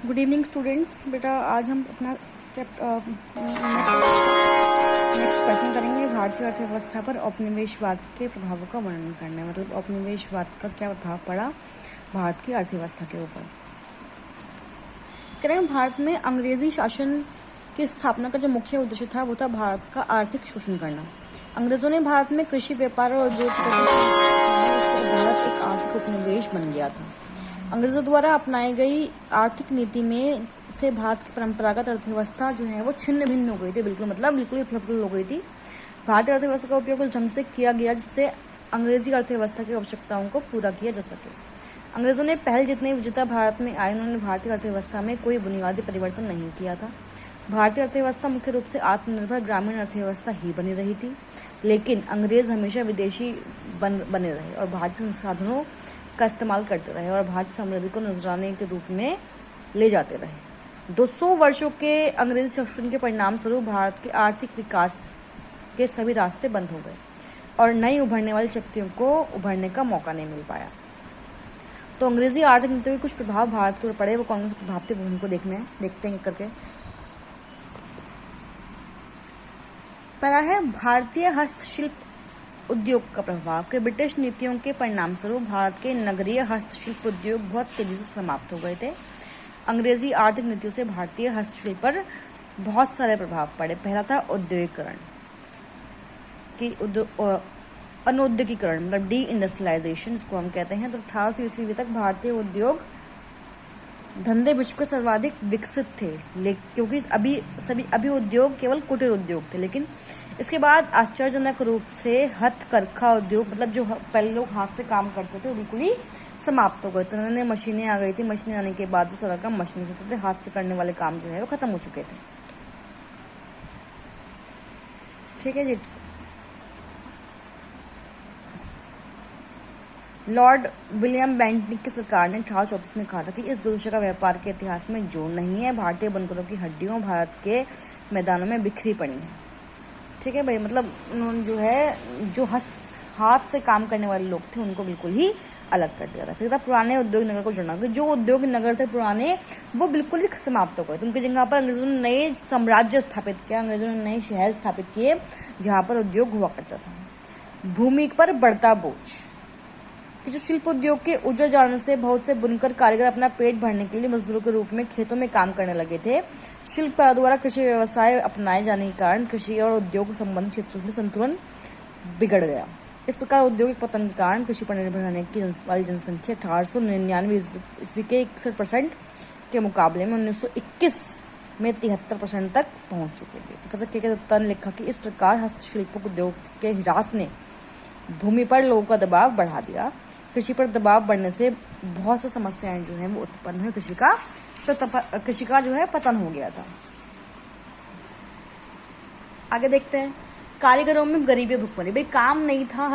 Good evening students. बेटा आज हम अपना नेक्स्ट क्वेश्चन करेंगे। भारतीय अर्थव्यवस्था पर औपनिवेशवाद के प्रभावों का वर्णन करना है। मतलब औपनिवेशवाद का क्या प्रभाव पड़ा भारत की अर्थव्यवस्था के ऊपर। करें भारत में अंग्रेजी शासन की स्थापना का जो मुख्य उद्देश्य था वो था भारत का आर्थिक शोषण करना। अंग्रेजों ने भारत में कृषि, व्यापार और उद्योग भारत एक आर्थिक उपनिवेश बन गया था। अंग्रेजों द्वारा अपनाई गई आर्थिक नीति में से भारत की परंपरागत अर्थव्यवस्था जो है वो छिन्न भिन्न हो गई थी। बिल्कुल ही उथल-पुथल हो गई थी। भारतीय अर्थव्यवस्था का उपयोग उस ढंग से किया गया जिससे अंग्रेजी अर्थव्यवस्था की आवश्यकताओं को पूरा किया जा सके। अंग्रेजों ने पहल जितने विजेता भारत में आए, उन्होंने भारतीय अर्थव्यवस्था में कोई बुनियादी परिवर्तन नहीं किया था। भारतीय अर्थव्यवस्था मुख्य रूप से आत्मनिर्भर ग्रामीण अर्थव्यवस्था ही बनी रही थी, लेकिन अंग्रेज हमेशा विदेशी बने रहे और भारतीय संसाधनों का इस्तेमाल करते रहे और भारतीय समृद्धि को नजराने के रूप में ले जाते रहे। 200 वर्षों के अंग्रेजी शासन के परिणाम स्वरूप भारत के आर्थिक विकास के सभी रास्ते बंद हो गए और नई उभरने वाली शक्तियों को उभरने का मौका नहीं मिल पाया। तो अंग्रेजी आर्थिक नीतियों के कुछ प्रभाव भारत के ऊपर पड़े, वो कौन से प्रभाव थे वो हमको देखते हैं करके। पहला है भारतीय हस्तशिल्प उद्योग का प्रभाव के ब्रिटिश नीतियों के परिणाम स्वरूप भारत के नगरीय हस्तशिल्प उद्योग बहुत तेजी से समाप्त हो गए थे। अंग्रेजी आर्थिक नीतियों से भारतीय हस्तशिल्प पर बहुत सारे प्रभाव पड़े। पहला था औद्योगिकरण की अनौद्योगिकरण, मतलब डी इंडस्ट्रियलाइजेशन जिसको हम कहते हैं। तो 1800 ईस्वी तक भारतीय उद्योग धंधे विश्व के सर्वाधिक विकसित थे, क्योंकि अभी उद्योग केवल कुटीर उद्योग थे। लेकिन इसके बाद आश्चर्यजनक रूप से हथकरघा उद्योग, मतलब जो पहले लोग हाथ से काम करते थे, वो बिल्कुल ही समाप्त हो गए थे। उन्होंने मशीनें आ गई थी, मशीनें आने के बाद सारा काम मशीनों से होते थे, हाथ से करने वाले काम जो है वो खत्म हो चुके थे। ठीक है जी। लॉर्ड विलियम बेंटिक की सरकार ने 1834 में कहा था कि इस दूसरे का व्यापार के इतिहास में जोड़ नहीं है। भारतीय बनकरों की हड्डियों भारत के मैदानों में बिखरी पड़ी हैं। ठीक है भाई, मतलब उन्होंने जो हाथ से काम करने वाले लोग थे उनको बिल्कुल ही अलग कर दिया था। फिर था पुराने उद्योग नगर को जोड़ना, जो उद्योग नगर थे पुराने वो बिल्कुल ही समाप्त हो गए। तो उनकी जगह पर अंग्रेजों ने नए साम्राज्य स्थापित किया, अंग्रेजों ने नए शहर स्थापित किए जहाँ पर उद्योग हुआ करता था। भूमि पर बढ़ता बोझ कि जो शिल्प उद्योग के उजड़ जाने से बहुत से बुनकर कारीगर अपना पेट भरने के लिए मजदूरों के रूप में खेतों में काम करने लगे थे। शिल्प द्वारा कृषि व्यवसाय अपनाए जाने के कारण कृषि और उद्योग संबंधी क्षेत्रों में संतुलन बिगड़ गया। इस प्रकार औद्योगिक पतन के कारण कृषि पर निर्भर रहने की वाली जनसंख्या 1899 ईस्वी के 61% के मुकाबले में 1921 में 73% तक पहुंच चुकी थी। प्रोफेसर के दत्ता ने लिखा कि इस प्रकार हस्तशिल्प उद्योग के ह्रास ने भूमि पर लोगों का दबाव बढ़ा दिया। कृषि पर दबाव बढ़ने से बहुत सी समस्याएं जो है वो उत्पन्न हुई। कृषि का जो है पतन हो गया था। आगे देखते हैं। कारीगरों में गरीबी भुखमरी। भाई काम नहीं था,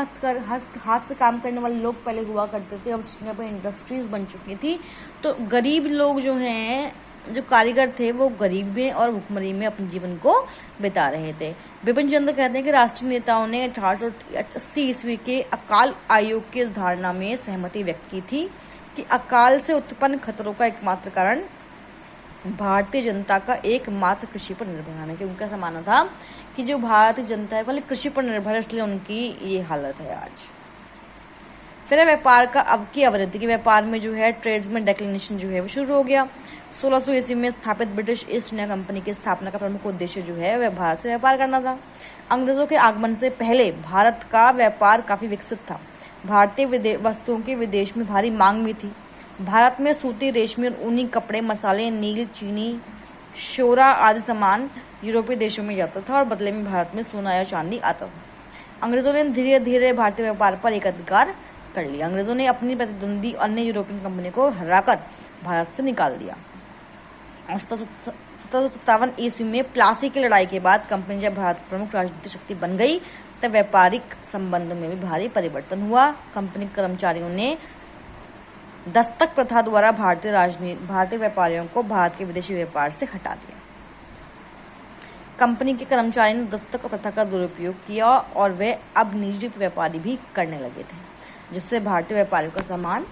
हाथ से काम करने वाले लोग पहले हुआ करते थे, अब यहाँ पर इंडस्ट्रीज बन चुकी थी। तो गरीब लोग जो हैं, जो कारीगर थे, वो गरीब में और भुखमरी में अपने जीवन को बिता रहे थे। बिपिन चंद्र कहते हैं कि राष्ट्रीय नेताओं ने 1880 ईस्वी के अकाल आयोग की धारणा में सहमति व्यक्त की थी कि अकाल से उत्पन्न खतरों का एकमात्र कारण भारतीय जनता का एकमात्र कृषि पर निर्भर रहना। कि उनका ऐसा मानना था कि जो भारतीय जनता है वाले कृषि पर निर्भर है, इसलिए उनकी ये हालत है आज। फिर व्यापार का अब की अवनति की व्यापार में जो है ट्रेड्स में डेक्लिनेशन जो है वो शुरू हो गया। 1600 ईस्वी में स्थापित ब्रिटिश ईस्ट इंडिया कंपनी की स्थापना का प्रमुख उद्देश्य जो है वह भारत से व्यापार करना था। अंग्रेजों के आगमन से पहले भारत का व्यापार काफी विकसित था। भारतीय वस्तुओं की विदेश में भारी मांग भी थी। भारत में सूती, रेशमी और ऊनी कपड़े, मसाले, नील, चीनी, शोरा आदि सामान यूरोपीय देशों में जाता था और बदले में भारत में सोना या चांदी आता था। अंग्रेजों ने धीरे धीरे भारतीय व्यापार पर एकाधिकार कर लिया। अंग्रेजों ने अपनी प्रतिद्वंदी अन्य यूरोपियन कंपनी को हराकर भारत से निकाल दिया। 1757 ईस्वी में प्लासी की लड़ाई के बाद कंपनी जब भारत की प्रमुख राजनीतिक शक्ति बन गई, तब व्यापारिक संबंधों में भी भारी परिवर्तन हुआ। कंपनी के कर्मचारियों ने दस्तक प्रथा द्वारा भारतीय व्यापारियों को भारत के विदेशी व्यापार से हटा दिया। कंपनी के कर्मचारियों ने दस्तक प्रथा का दुरुपयोग किया और वे अब निजी व्यापारी भी करने लगे थे, जिससे भारतीय व्यापारियों का सम्मान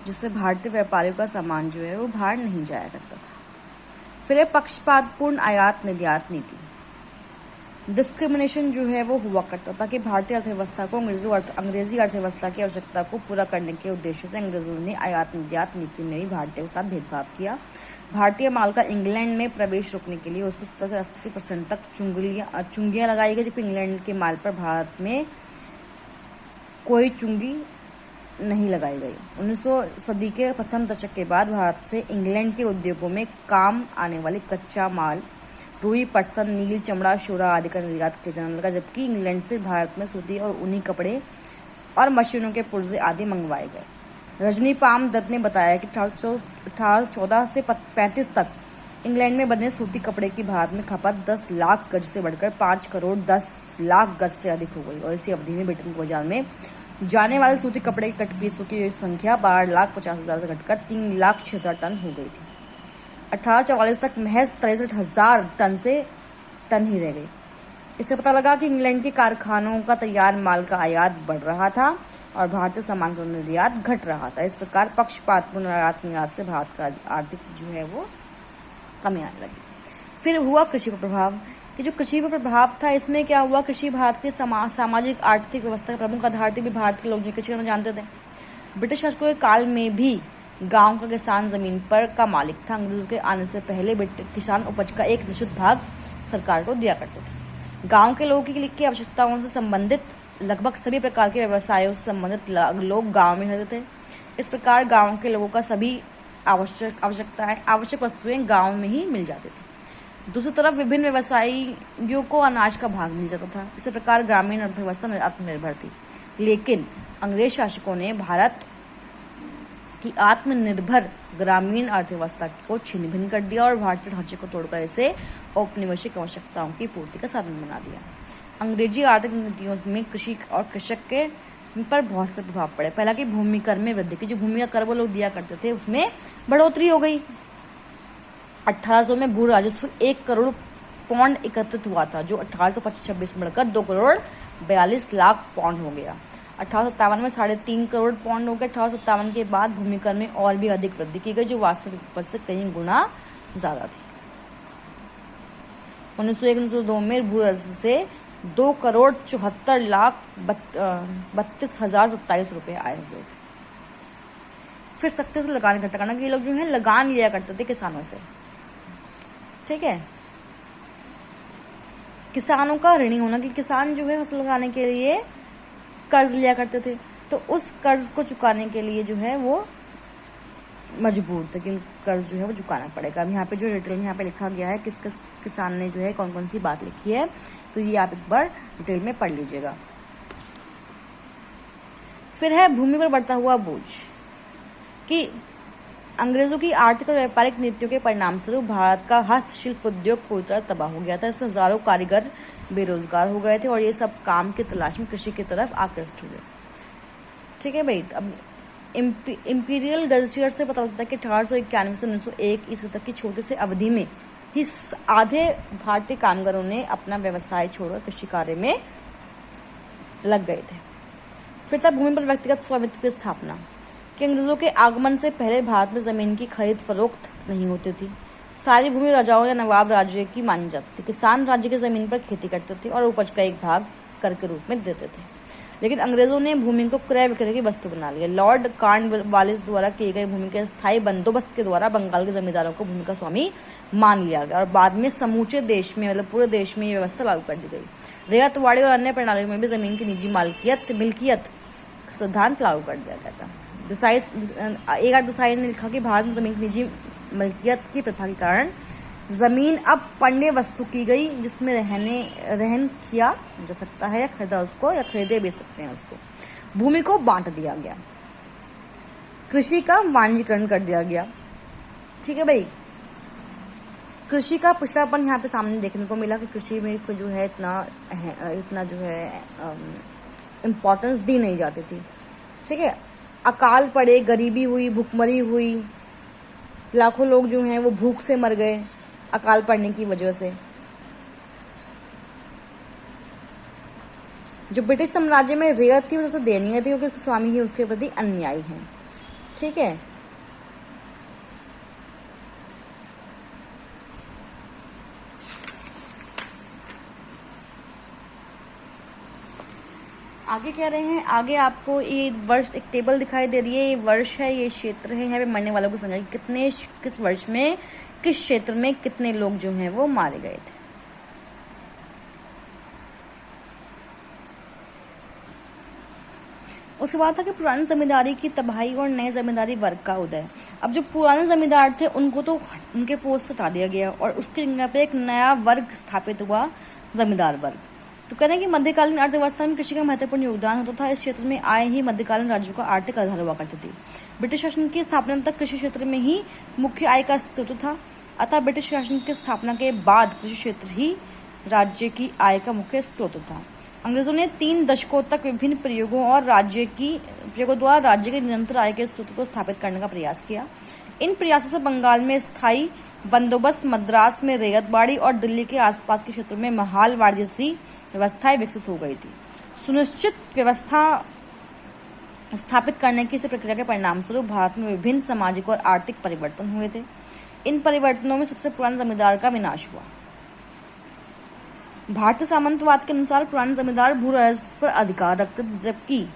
जिससे भारतीय व्यापारियों का सामान जो है वो बाहर नहीं जाया करता था। फिर है पक्षपातपूर्ण आयात निर्यात नीति। डिस्क्रिमिनेशन जो है वो हुआ करता था कि भारतीय अर्थव्यवस्था को अंग्रेजी अर्थव्यवस्था की आवश्यकता को पूरा करने के उद्देश्य से अंग्रेजों ने आयात निर्यात नीति में भी भारतीयों के साथ भेदभाव किया। भारतीय माल का इंग्लैंड में प्रवेश रोकने के लिए उस पर 70 से 80% तक चुंगियां लगाई गई, जबकि इंग्लैंड के माल पर भारत में कोई चुंगी नहीं लगाई गई। 1900 सदी के प्रथम दशक के बाद भारत से इंग्लैंड के उद्योगों में काम आने वाली कच्चा माल रुई, पटसन, नील, चमड़ा, शोरा आदि का निर्यात किया जाने लगा, जबकि इंग्लैंड से भारत में सूती और ऊनी कपड़े और मशीनों के पुर्जे आदि मंगवाए गए। रजनी पाम दत्त ने बताया कि 1814 से 35 तक इंग्लैंड में बने सूती कपड़े की भारत में खपत 10 लाख गज से बढ़कर 5 करोड़ 10 लाख गज से अधिक हो गई, और इसी अवधि में ब्रिटेन के बाजार में जाने वाले सूती कपड़े के कट पीसों की संख्या 12,50,000 से घटकर 3,06,000 टन हो गई थी। 1844 तक महज 63,000 टन ही रह गई। इससे पता लगा कि इंग्लैंड के कारखानों का तैयार माल का आयात बढ़ रहा था और भारतीय सामान का निर्यात घट रहा था। इस प्रकार पक्षपातपूर्ण आयात निर्यात से भारत का आर्थिक जो है वो कमी आने लगी। फिर हुआ कृषि पर प्रभाव, कि जो कृषि पर प्रभाव था इसमें क्या हुआ, कृषि भारत के सामाजिक आर्थिक व्यवस्था का प्रमुख आधार थी। भी भारत के लोग जो कृषि करना जानते थे। ब्रिटिश शासकों के काल में भी गांव का किसान जमीन पर का मालिक था। अंग्रेजों के आने से पहले किसान उपज का एक निश्चित भाग सरकार को दिया करते थे। गांव के लोगों की आवश्यकताओं से संबंधित लगभग सभी प्रकार के व्यवसायों से संबंधित लोग गांव में रहते थे। इस प्रकार गांव के लोगों का सभी आवश्यक वस्तुएं गांव में ही मिल जाती थी। दूसरी तरफ विभिन्न व्यवसायियों को अनाज का भाग मिल जाता था। इसी प्रकार ग्रामीण अर्थव्यवस्था आत्मनिर्भर थी। लेकिन अंग्रेज शासकों ने भारत की आत्मनिर्भर ग्रामीण अर्थव्यवस्था को छिन्न भिन्न कर दिया और भारतीय ढांचे को तोड़कर इसे औपनिवेशिक आवश्यकताओं की पूर्ति का साधन बना दिया। अंग्रेजी आर्थिक नीतियों में कृषि और कृषक के पर बहुत से प्रभाव पड़े। पहला कि भूमि कर में वृद्धि की, जो भूमि का कर वो लोग दिया करते थे उसमें बढ़ोतरी हो गई। 1800 में भू राजस्व 1 करोड़ पौंड एकत्रित हुआ था, जो 1825-26 में बढ़कर 2 करोड़ 42 लाख पौंड हो गया। 1857 में 3.5 करोड़ पौंड हो गए। 1857 के बाद भूमि कर में और भी अधिक वृद्धि की गई, जो वास्तविक उपज से कई गुना ज्यादा थी। 1901-1902 में भू राजस्व से 2 करोड़ 74 लाख 32,027 रुपए आए हुए थे। फिर सख्ती से लगान इकट्ठा करना, कि ये लोग जो है लगान लिया करते थे किसानों से, ठीक है। किसानों का ऋणी होना, कि किसान जो है फसल लगाने के लिए कर्ज लिया करते थे, तो उस कर्ज को चुकाने के लिए जो है वो मजबूर थे कि कर्ज जो है वो चुकाना पड़ेगा। अब यहाँ पे जो डिटेल में यहाँ पे लिखा गया है किस किस किसान ने जो है कौन कौन सी बात लिखी है, तो ये आप एक बार डिटेल में पढ़ लीजिएगा। फिर है भूमि पर बढ़ता हुआ बोझ, कि अंग्रेजों की आर्थिक और व्यापारिक नीतियों के परिणाम स्वरूप भारत का हस्तशिल्प उद्योग पूरी तरह तबाह हो गया था। इससे हजारों कारीगर बेरोजगार हो गए थे और ये सब काम की तलाश में कृषि की तरफ आकृष्ट हुए, ठीक है भाई। अब इंपीरियल गजेटियर से पता लगता है कि 1891 से 1901 ईस्वी तक की छोटी सी अवधि में ही आधे भारतीय कामगारों ने अपना व्यवसाय छोड़कर कृषि कार्य में लग गए थे। फिर था भूमि पर व्यक्तिगत स्वामित्व की स्थापना, कि अंग्रेजों के आगमन से पहले भारत में जमीन की खरीद फरोख्त नहीं होती थी। सारी भूमि राजाओं या नवाब राज्य की मानी जाती थी। किसान राज्य की जमीन पर खेती करते थे और उपज का एक भाग कर के रूप में देते थे। लेकिन अंग्रेजों ने भूमि को क्रय विक्रय की वस्तु बना लिया। लॉर्ड कॉर्नवालिस द्वारा किए गए भूमि के स्थायी बंदोबस्त के द्वारा बंगाल के जमींदारों को भूमि का स्वामी मान लिया गया और बाद में समूचे देश में, मतलब पूरे देश में ये व्यवस्था लागू कर दी गई। रेतवाड़ी और अन्य प्रणालियों में भी जमीन की निजी मिल्कियत सिद्धांत लागू कर दिया गया था। देसाई ने लिखा कि भारत में जमीन की निजी मिल्कियत की प्रथा के कारण जमीन अब पण्य वस्तु की गई, जिसमें रहन किया जा सकता है या खरीदा उसको या खरीदे बेच सकते हैं उसको। भूमि को बांट दिया गया। कृषि का वाणिज्यीकरण कर दिया गया, ठीक है भाई। कृषि का पिछड़ापन यहाँ पे सामने देखने को मिला कि कृषि में जो है इतना जो है इम्पोर्टेंस दी नहीं जाती थी, ठीक है। अकाल पड़े, गरीबी हुई, भूखमरी हुई, लाखों लोग जो हैं वो भूख से मर गए अकाल पड़ने की वजह से। जो ब्रिटिश साम्राज्य में रियायत थी वो सबसे दयनीय थी, क्योंकि स्वामी ही उसके प्रति अन्यायी हैं, ठीक है। आगे कह रहे हैं, आगे आपको ये वर्ष एक टेबल दिखाई दे रही है, ये वर्ष है, ये क्षेत्र है, यहाँ पे मरने वालों को संख्या कितने, किस वर्ष में किस क्षेत्र में कितने लोग जो हैं वो मारे गए थे। उसके बाद था कि पुरानी जमींदारी की तबाही और नए जमींदारी वर्ग का उदय। अब जो पुराने जमींदार थे उनको तो उनके पोस्ट से हटा दिया गया और उसकी जगह पे एक नया वर्ग स्थापित हुआ, जमींदार वर्ग। तो कह रहे हैं कि मध्यकालीन अर्थव्यवस्था में कृषि का महत्वपूर्ण योगदान होता था। इस क्षेत्र में आए ही मध्यकालीन राज्यों का आर्थिक आधार हुआ करती थी। ब्रिटिश शासन की स्थापना तक कृषि क्षेत्र में ही मुख्य आय का स्रोत था। अतः ब्रिटिश शासन की स्थापना के बाद कृषि क्षेत्र ही राज्य की आय का मुख्य स्रोत था। अंग्रेजों ने 3 दशकों तक विभिन्न प्रयोगों द्वारा राज्य के निरंतर आय के स्रोत को स्थापित करने का प्रयास किया। इन प्रयासों से बंगाल में स्थायी बंदोबस्त, मद्रास में रैयतबाड़ी और दिल्ली के आसपास के क्षेत्रों में महालवाड़ जैसी व्यवस्थाएं विकसित हो गई थी। सुनिश्चित व्यवस्था स्थापित करने की इस प्रक्रिया के परिणाम स्वरूप भारत में विभिन्न सामाजिक और आर्थिक परिवर्तन हुए थे। इन परिवर्तनों में सबसे पुराना जमींदार का विनाश हुआ। भारतीय सामंतवाद के अनुसार पुराने जमींदार भू राजस्व पर अधिकार रखते थे, जबकि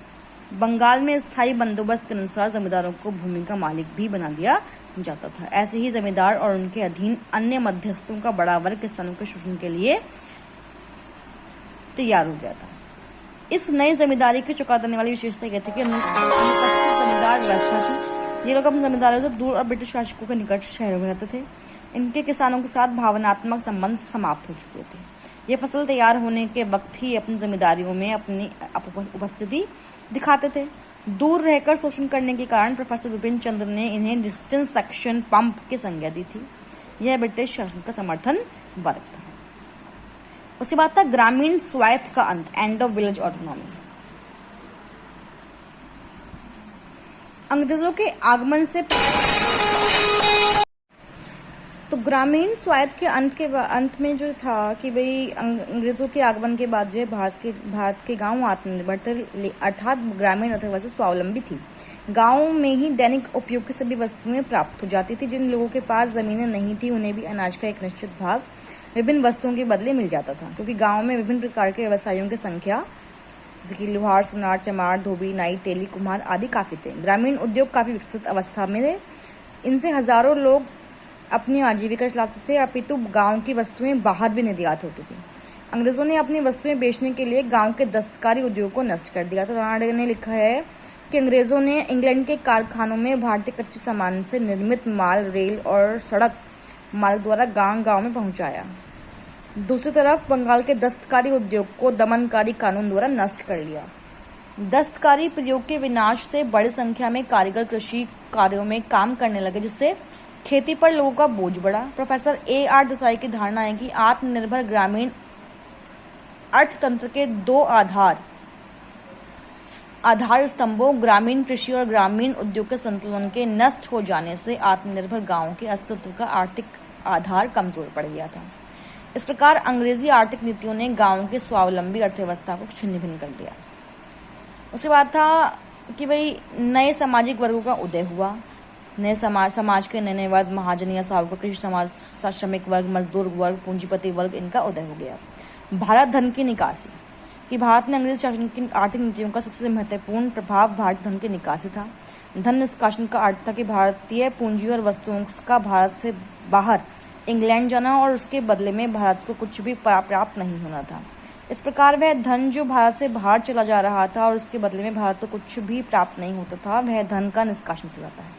बंगाल में स्थायी बंदोबस्त के अनुसार जमींदारों को भूमि का मालिक भी बना दिया जाता था। ऐसे ही जमींदार और उनके अधीन अन्य मध्यस्थों का बड़ा वर्ग किसानों के शोषण के लिए तैयार हो गया था। इस नई जमींदारी की चुका देने वाली विशेषता यह थी कि जमींदार व्यवस्था थी। ये लोग अपने जमींदारों से दूर और ब्रिटिश शासकों के निकट शहरों में रहते थे। इनके किसानों के साथ भावनात्मक संबंध समाप्त हो चुके थे। ये फसल तैयार होने के वक्त ही अपनी जमींदारियों में अपनी उपस्थिति दिखाते थे। दूर रहकर शोषण करने के कारण प्रोफेसर विपिन चंद्र ने इन्हें डिस्टेंस सेक्शन पंप की संज्ञा दी थी। यह ब्रिटिश शासन का समर्थन वर्ग था। उसके बाद था ग्रामीण स्वायत्त का अंत, एंड ऑफ विलेज ऑटोनॉमी। अंग्रेजों के आगमन से तो ग्रामीण स्वायत्त के अंत में जो था कि भाई अंग्रेजों के आगमन के बाद जो है भारत के गांव आत्मनिर्भर थे, अर्थात ग्रामीण अर्थव्यवस्था स्वावलंबी थी। गांव में ही दैनिक उपयोग की सभी वस्तुएं प्राप्त हो जाती थी। जिन लोगों के पास जमीनें नहीं थी उन्हें भी अनाज का एक निश्चित भाग विभिन्न वस्तुओं के बदले मिल जाता था, क्योंकि गाँव में विभिन्न प्रकार के व्यवसायों की संख्या, जैसे कि लोहार, सुनार, चमार, धोबी, नाई, तेली, कुम्हार आदि काफी थे। ग्रामीण उद्योग काफी विकसित अवस्था में थे। इनसे हजारों लोग अपनी आजीविका चलाते थे, अपितु गांव की वस्तुएं बाहर भी निर्यात होती थी। अंग्रेजों ने अपनी वस्तुएं बेचने के लिए गांव के दस्तकारी उद्योग को नष्ट कर दिया था। राणा ने लिखा है कि अंग्रेजों ने इंग्लैंड के कारखानों में भारतीय कच्चे सामान से निर्मित माल रेल और सड़क मार्ग द्वारा गांव में पहुंचाया। दूसरी तरफ बंगाल के दस्तकारी उद्योग को दमनकारी कानून द्वारा नष्ट कर लिया। दस्तकारी प्रयोग के विनाश से बड़ी संख्या में कारीगर कृषि कार्यों में काम करने लगे, जिससे खेती पर लोगों का बोझ बढ़ा। Professor A.R. देसाई की धारणा है कि आत्मनिर्भर ग्रामीण अर्थतंत्र के 2 आधार स्तंभों ग्रामीण कृषि और ग्रामीण उद्योग के संतुलन के नष्ट हो जाने से आत्मनिर्भर गांवों के अस्तित्व का आर्थिक आधार कमजोर पड़ गया था। इस प्रकार अंग्रेजी आर्थिक नीतियों ने गांवों की स्वावलंबी अर्थव्यवस्था को छिन्न भिन्न कर दिया। उसके बाद था कि भाई नए सामाजिक वर्गों का उदय हुआ। नए समाज के नए वर्ग, महाजन या साहूकार, कृषि समाज, श्रमिक वर्ग, मजदूर वर्ग, पूंजीपति वर्ग, इनका उदय हो गया। भारत धन की निकासी कि भारत में अंग्रेजी शासन की आर्थिक नीतियों का सबसे महत्वपूर्ण प्रभाव भारत धन की निकासी था। धन निष्कासन का अर्थ था कि भारतीय पूंजी और वस्तुओं का भारत से बाहर इंग्लैंड जाना और उसके बदले में भारत को कुछ भी प्राप्त नहीं होना था। इस प्रकार वह धन जो भारत से बाहर चला जा रहा था और उसके बदले में भारत को कुछ भी प्राप्त नहीं होता था, वह धन का निष्कासन कहलाता है।